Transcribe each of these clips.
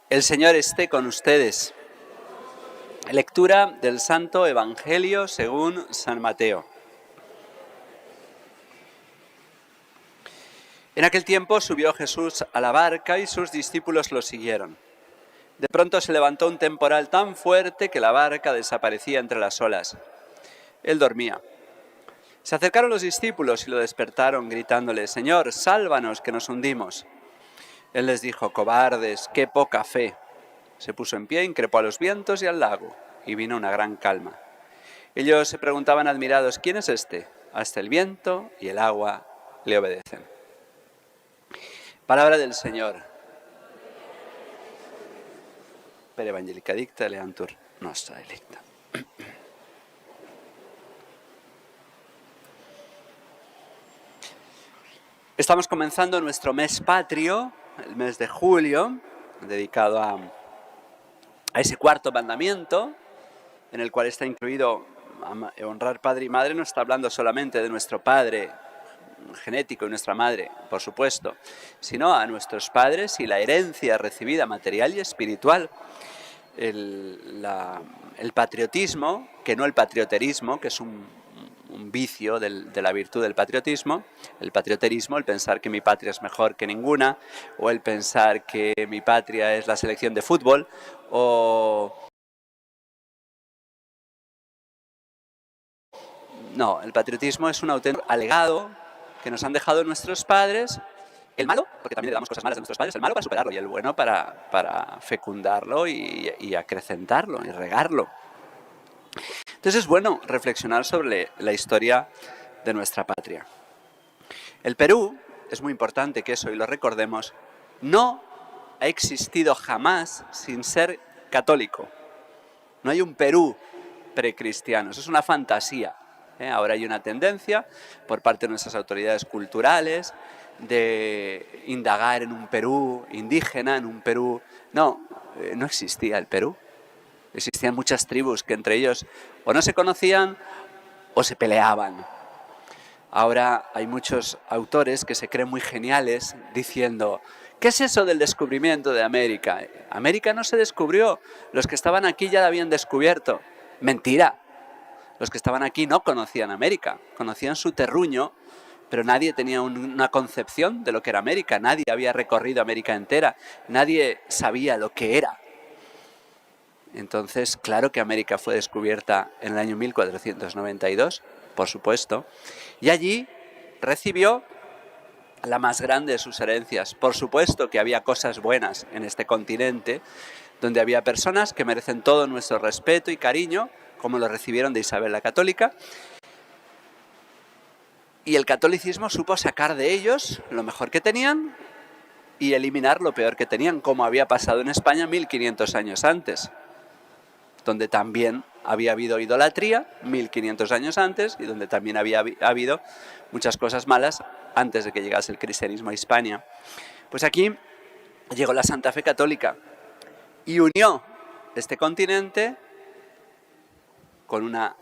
El Señor esté con ustedes. Lectura del Santo Evangelio según San Mateo. En aquel tiempo subió Jesús a la barca y sus discípulos lo siguieron. De pronto se levantó un temporal tan fuerte que la barca desaparecía entre las olas. Él dormía. Se acercaron los discípulos y lo despertaron gritándole: «Señor, sálvanos, que nos hundimos». Él les dijo: «Cobardes, qué poca fe». Se puso en pie, increpó a los vientos y al lago, y vino una gran calma. Ellos se preguntaban admirados: ¿quién es este? Hasta el viento y el agua le obedecen. Palabra del Señor. Per evangelica dicta, leantur nostra delicta. Estamos comenzando nuestro mes patrio, el mes de julio, dedicado a ese cuarto mandamiento, en el cual está incluido honrar padre y madre. No está hablando solamente de nuestro padre genético y nuestra madre, por supuesto, sino a nuestros padres y la herencia recibida material y espiritual. El patriotismo, que no el patrioterismo, que es un vicio de la virtud del patriotismo. El patrioterismo, el pensar que mi patria es mejor que ninguna, o el pensar que mi patria es la selección de fútbol, No, el patriotismo es un auténtico legado que nos han dejado nuestros padres. El malo, porque también le damos cosas malas de nuestros padres, el malo para superarlo y el bueno para fecundarlo y acrecentarlo y regarlo. Entonces es bueno reflexionar sobre la historia de nuestra patria. El Perú, es muy importante que eso y lo recordemos, no ha existido jamás sin ser católico. No hay un Perú precristiano, eso es una fantasía. Ahora hay una tendencia por parte de nuestras autoridades culturales de indagar en un Perú indígena, en un Perú... No existía el Perú. Existían muchas tribus que entre ellos o no se conocían o se peleaban. Ahora hay muchos autores que se creen muy geniales diciendo: ¿qué es eso del descubrimiento de América? América no se descubrió, los que estaban aquí ya la habían descubierto. Mentira. Los que estaban aquí no conocían América, conocían su terruño, pero nadie tenía una concepción de lo que era América, nadie había recorrido América entera, nadie sabía lo que era. Entonces, claro que América fue descubierta en el año 1492, por supuesto, y allí recibió la más grande de sus herencias. Por supuesto que había cosas buenas en este continente, donde había personas que merecen todo nuestro respeto y cariño, como lo recibieron de Isabel la Católica, y el catolicismo supo sacar de ellos lo mejor que tenían y eliminar lo peor que tenían, como había pasado en España 1500 años antes, donde también había habido idolatría 1500 años antes y donde también había habido muchas cosas malas antes de que llegase el cristianismo a Hispania. Pues aquí llegó la Santa Fe Católica y unió este continente con una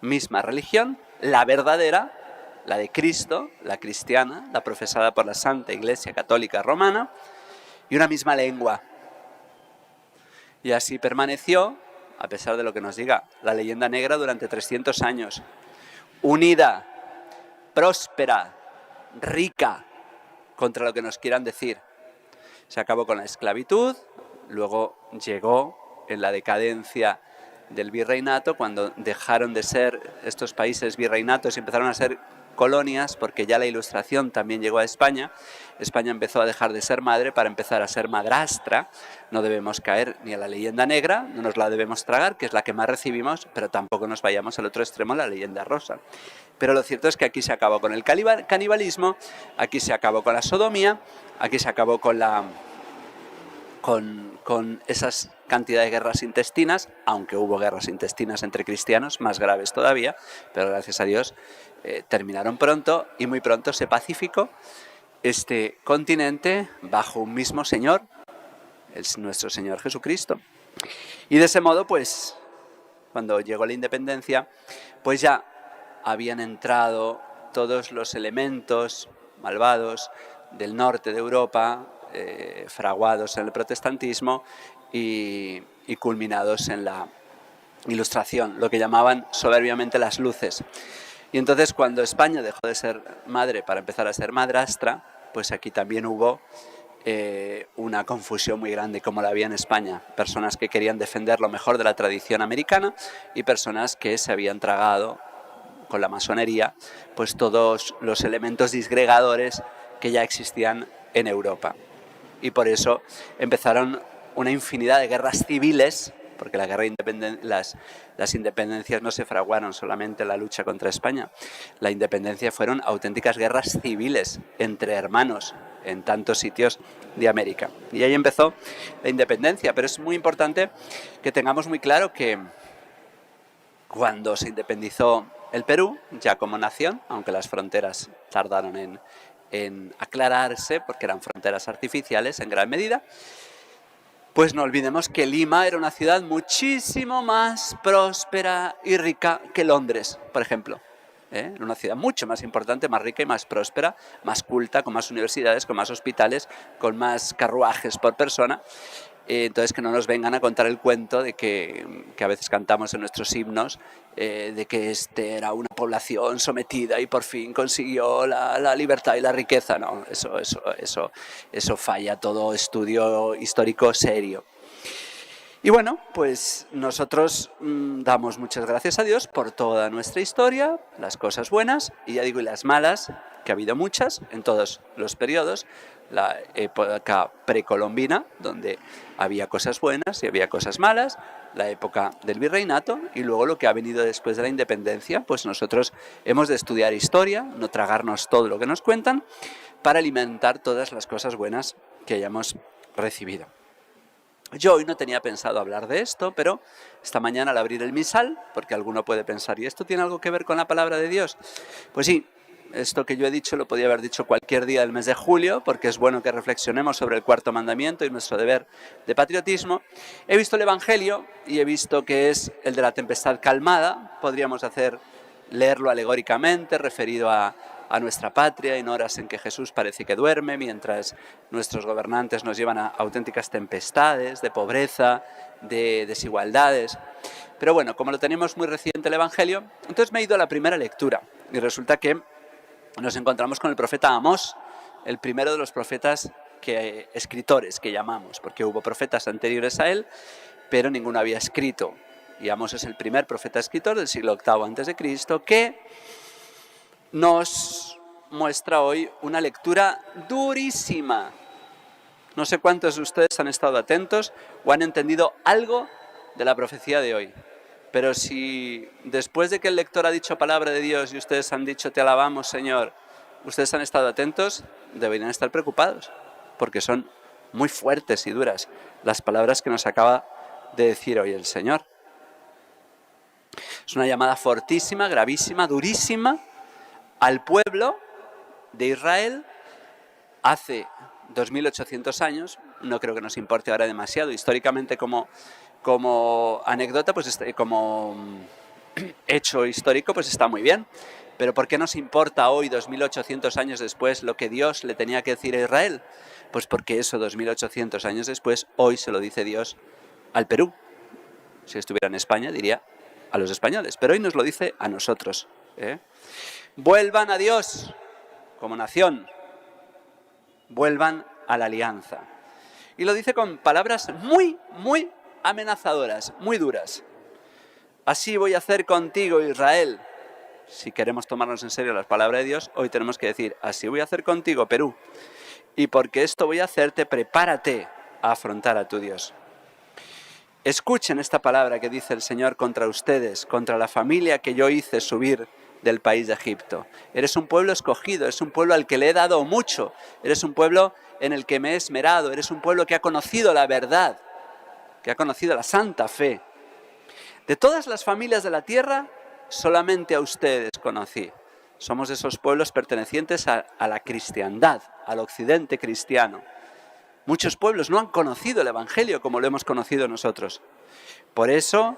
misma religión, la verdadera, la de Cristo, la cristiana, la profesada por la Santa Iglesia Católica Romana, y una misma lengua. Y así permaneció, a pesar de lo que nos diga la leyenda negra, durante 300 años, unida, próspera, rica, contra lo que nos quieran decir. Se acabó con la esclavitud, luego llegó en la decadencia del virreinato, cuando dejaron de ser estos países virreinatos y empezaron a ser colonias, porque ya la Ilustración también llegó a España. España empezó a dejar de ser madre para empezar a ser madrastra. No debemos caer ni a la leyenda negra, no nos la debemos tragar, que es la que más recibimos, pero tampoco nos vayamos al otro extremo, la leyenda rosa. Pero lo cierto es que aquí se acabó con el canibalismo, aquí se acabó con la sodomía, aquí se acabó con esas cantidad de guerras intestinas, aunque hubo guerras intestinas entre cristianos, más graves todavía, pero gracias a Dios terminaron pronto, y muy pronto se pacificó este continente bajo un mismo Señor, nuestro Señor Jesucristo. Y de ese modo, pues, cuando llegó la independencia, pues ya habían entrado todos los elementos malvados del norte de Europa, fraguados en el protestantismo y culminados en la Ilustración, lo que llamaban soberbiamente las luces. Y entonces cuando España dejó de ser madre para empezar a ser madrastra, pues aquí también hubo una confusión muy grande, como la había en España. Personas que querían defender lo mejor de la tradición americana y personas que se habían tragado con la masonería pues todos los elementos disgregadores que ya existían en Europa. Y por eso empezaron una infinidad de guerras civiles, porque las independencias no se fraguaron solamente en la lucha contra España. La independencia fueron auténticas guerras civiles entre hermanos en tantos sitios de América. Y ahí empezó la independencia, pero es muy importante que tengamos muy claro que cuando se independizó el Perú, ya como nación, aunque las fronteras tardaron en aclararse, porque eran fronteras artificiales en gran medida, pues no olvidemos que Lima era una ciudad muchísimo más próspera y rica que Londres, por ejemplo. Era una ciudad mucho más importante, más rica y más próspera, más culta, con más universidades, con más hospitales, con más carruajes por persona. Entonces que no nos vengan a contar el cuento de que a veces cantamos en nuestros himnos, de que era una población sometida y por fin consiguió la libertad y la riqueza. No, eso falla todo estudio histórico serio. Y bueno, pues nosotros damos muchas gracias a Dios por toda nuestra historia, las cosas buenas y ya digo, y las malas, que ha habido muchas en todos los periodos. La época precolombina, donde había cosas buenas y había cosas malas, la época del virreinato y luego lo que ha venido después de la independencia. Pues nosotros hemos de estudiar historia, no tragarnos todo lo que nos cuentan, para alimentar todas las cosas buenas que hayamos recibido. Yo hoy no tenía pensado hablar de esto, pero esta mañana al abrir el misal, porque alguno puede pensar, ¿y esto tiene algo que ver con la palabra de Dios? Pues sí, esto que yo he dicho lo podía haber dicho cualquier día del mes de julio, porque es bueno que reflexionemos sobre el cuarto mandamiento y nuestro deber de patriotismo. He visto el Evangelio y he visto que es el de la tempestad calmada. Podríamos leerlo alegóricamente, referido a nuestra patria, en horas en que Jesús parece que duerme, mientras nuestros gobernantes nos llevan a auténticas tempestades de pobreza, de desigualdades. Pero bueno, como lo tenemos muy reciente el Evangelio, entonces me he ido a la primera lectura y resulta que nos encontramos con el profeta Amós, el primero de los profetas escritores que llamamos, porque hubo profetas anteriores a él, pero ninguno había escrito. Y Amós es el primer profeta escritor del siglo VIII a.C., que nos muestra hoy una lectura durísima. No sé cuántos de ustedes han estado atentos o han entendido algo de la profecía de hoy. Pero si después de que el lector ha dicho palabra de Dios y ustedes han dicho te alabamos, Señor, ustedes han estado atentos, deberían estar preocupados, porque son muy fuertes y duras las palabras que nos acaba de decir hoy el Señor. Es una llamada fortísima, gravísima, durísima al pueblo de Israel hace 2800 años. No creo que nos importe ahora demasiado. Históricamente como anécdota, pues como hecho histórico, pues está muy bien. Pero ¿por qué nos importa hoy, 2800 años después, lo que Dios le tenía que decir a Israel? Pues porque eso, 2800 años después, hoy se lo dice Dios al Perú. Si estuviera en España, diría a los españoles. Pero hoy nos lo dice a nosotros. Vuelvan a Dios como nación. Vuelvan a la alianza. Y lo dice con palabras muy, muy amenazadoras, muy duras. Así voy a hacer contigo, Israel. Si queremos tomarnos en serio las palabras de Dios, hoy tenemos que decir, así voy a hacer contigo, Perú. Y porque esto voy a hacerte, prepárate a afrontar a tu Dios. Escuchen esta palabra que dice el Señor contra ustedes, contra la familia que yo hice subir del país de Egipto. Eres un pueblo escogido, eres un pueblo al que le he dado mucho, eres un pueblo en el que me he esmerado, eres un pueblo que ha conocido la verdad, que ha conocido la santa fe. De todas las familias de la tierra, solamente a ustedes conocí. Somos esos pueblos pertenecientes a la cristiandad, al occidente cristiano. Muchos pueblos no han conocido el Evangelio como lo hemos conocido nosotros. Por eso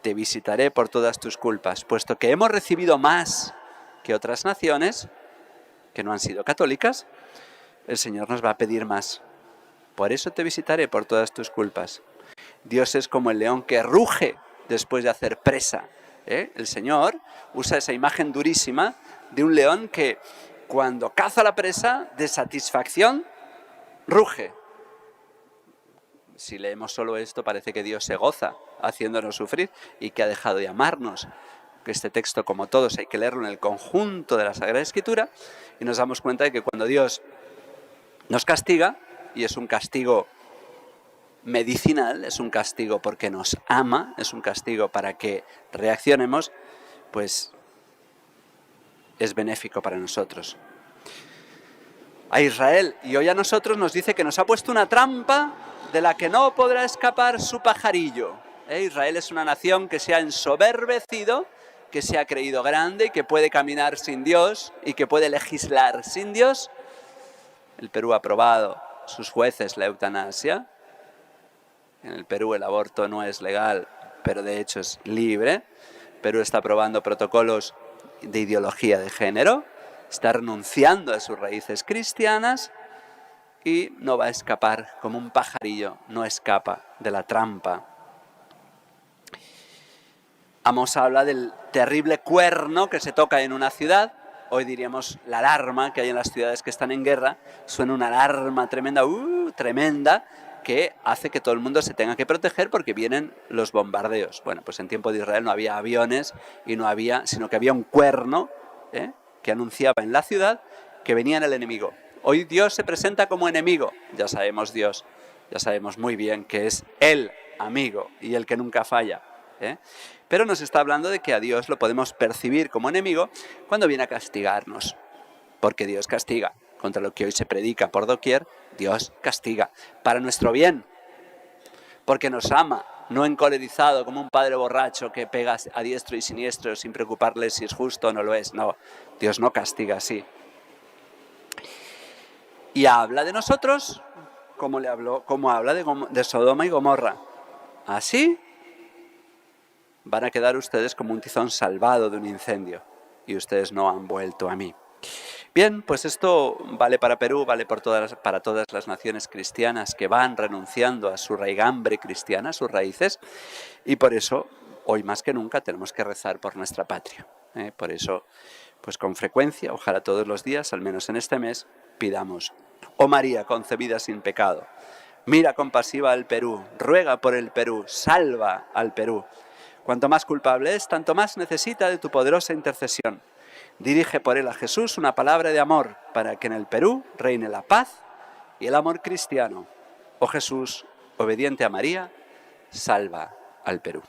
te visitaré por todas tus culpas, puesto que hemos recibido más que otras naciones que no han sido católicas, el Señor nos va a pedir más. Por eso te visitaré por todas tus culpas. Dios es como el león que ruge después de hacer presa. El Señor usa esa imagen durísima de un león que cuando caza la presa de satisfacción ruge. Si leemos solo esto parece que Dios se goza haciéndonos sufrir y que ha dejado de amarnos. Este texto, como todos, hay que leerlo en el conjunto de la Sagrada Escritura y nos damos cuenta de que cuando Dios nos castiga, y es un castigo medicinal, es un castigo porque nos ama, es un castigo para que reaccionemos, pues es benéfico para nosotros. A Israel y hoy a nosotros nos dice que nos ha puesto una trampa de la que no podrá escapar su pajarillo. Israel es una nación que se ha ensoberbecido, que se ha creído grande y que puede caminar sin Dios y que puede legislar sin Dios. El Perú ha aprobado sus jueces la eutanasia. En el Perú el aborto no es legal, pero de hecho es libre. Perú está aprobando protocolos de ideología de género, está renunciando a sus raíces cristianas y no va a escapar como un pajarillo, no escapa de la trampa. Amós habla del terrible cuerno que se toca en una ciudad. Hoy diríamos la alarma que hay en las ciudades que están en guerra. Suena una alarma tremenda, tremenda, que hace que todo el mundo se tenga que proteger porque vienen los bombardeos. Bueno, pues en tiempo de Israel no había aviones y no había, sino que había un cuerno que anunciaba en la ciudad que venía el enemigo. Hoy Dios se presenta como enemigo. Ya sabemos Dios, ya sabemos muy bien que es el amigo y el que nunca falla. Pero nos está hablando de que a Dios lo podemos percibir como enemigo cuando viene a castigarnos. Porque Dios castiga. Contra lo que hoy se predica por doquier, Dios castiga. Para nuestro bien. Porque nos ama, no encolerizado como un padre borracho que pega a diestro y siniestro sin preocuparle si es justo o no lo es. No, Dios no castiga así. Y habla de nosotros como habla de Sodoma y Gomorra. Así van a quedar ustedes como un tizón salvado de un incendio y ustedes no han vuelto a mí. Bien, pues esto vale para Perú, vale para todas las naciones cristianas que van renunciando a su raigambre cristiana, a sus raíces, y por eso hoy más que nunca tenemos que rezar por nuestra patria. Por eso, pues con frecuencia, ojalá todos los días, al menos en este mes, pidamos: oh María concebida sin pecado, mira compasiva al Perú, ruega por el Perú, salva al Perú. Cuanto más culpable es, tanto más necesita de tu poderosa intercesión. Dirige por él a Jesús una palabra de amor para que en el Perú reine la paz y el amor cristiano. Oh Jesús, obediente a María, salva al Perú.